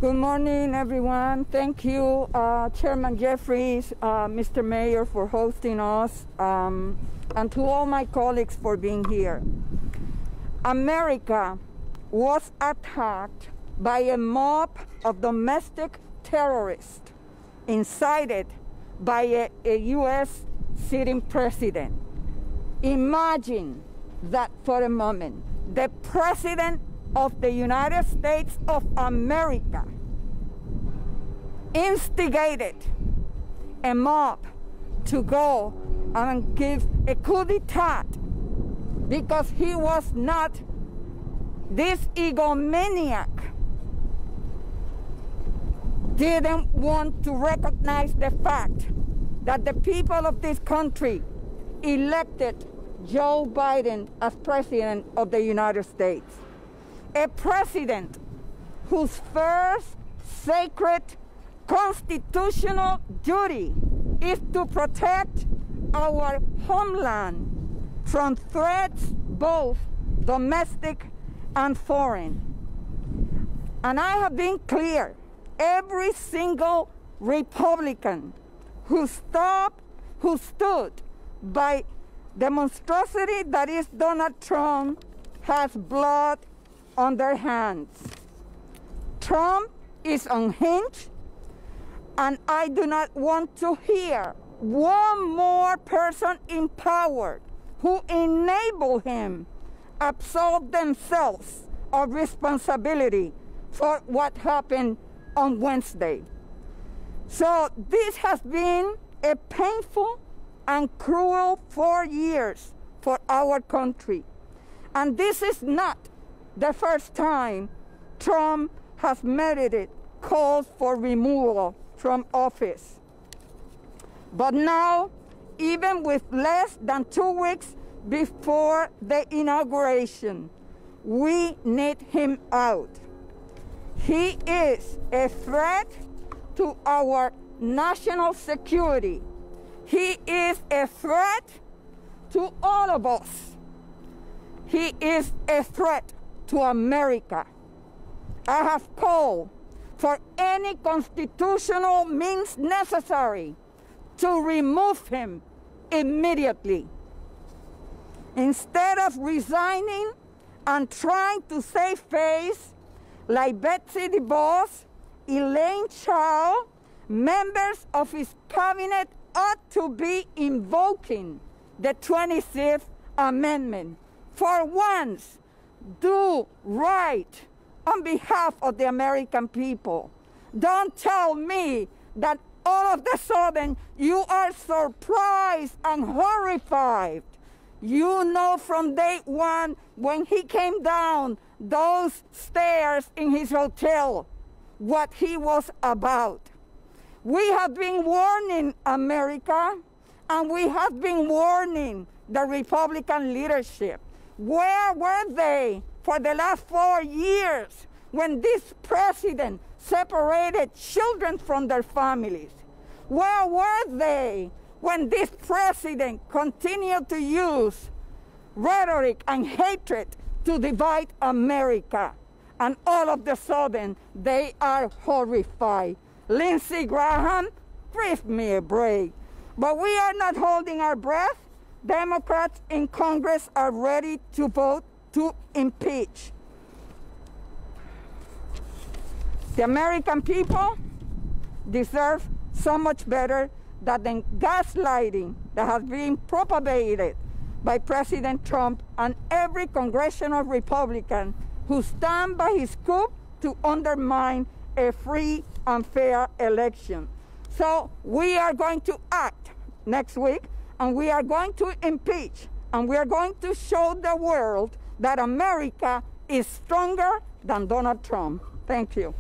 Good morning, everyone. Thank you, Chairman Jeffries, Mr. Mayor, for hosting us, and to all my colleagues for being here. America was attacked by a mob of domestic terrorists incited by a U.S. sitting president. Imagine that for a moment. The President of the United States of America instigated a mob to go and give a coup d'etat because he was not this egomaniac, didn't want to recognize the fact that the people of this country elected Joe Biden as President of the United States. A president whose first sacred constitutional duty is to protect our homeland from threats, both domestic and foreign. And I have been clear, every single Republican who stood by the monstrosity that is Donald Trump has blood on their hands. Trump is unhinged, and I do not want to hear one more person in power who enabled him absolve themselves of responsibility for what happened on Wednesday. So this has been a painful and cruel 4 years for our country. And this is not the first time Trump has merited calls for removal from office. But now, even with less than 2 weeks before the inauguration, we need him out. He is a threat to our national security. He is a threat to all of us. He is a threat to America. I have called for any constitutional means necessary to remove him immediately. Instead of resigning and trying to save face like Betsy DeVos, Elaine Chao, members of his cabinet ought to be invoking the 25th Amendment. For once, do right on behalf of the American people. Don't tell me that all of a sudden you are surprised and horrified. You know from day one when he came down those stairs in his hotel what he was about. We have been warning America, and we have been warning the Republican leadership. Where were they for the last 4 years when this president separated children from their families? Where were they when this president continued to use rhetoric and hatred to divide America? And all of a sudden, they are horrified. Lindsey Graham, give me a break. But we are not holding our breath. Democrats in Congress are ready to vote to impeach. The American people deserve so much better than the gaslighting that has been propagated by President Trump and every congressional Republican who stand by his coup to undermine a free and fair election. So we are going to act next week, and we are going to impeach, and we are going to show the world that America is stronger than Donald Trump. Thank you.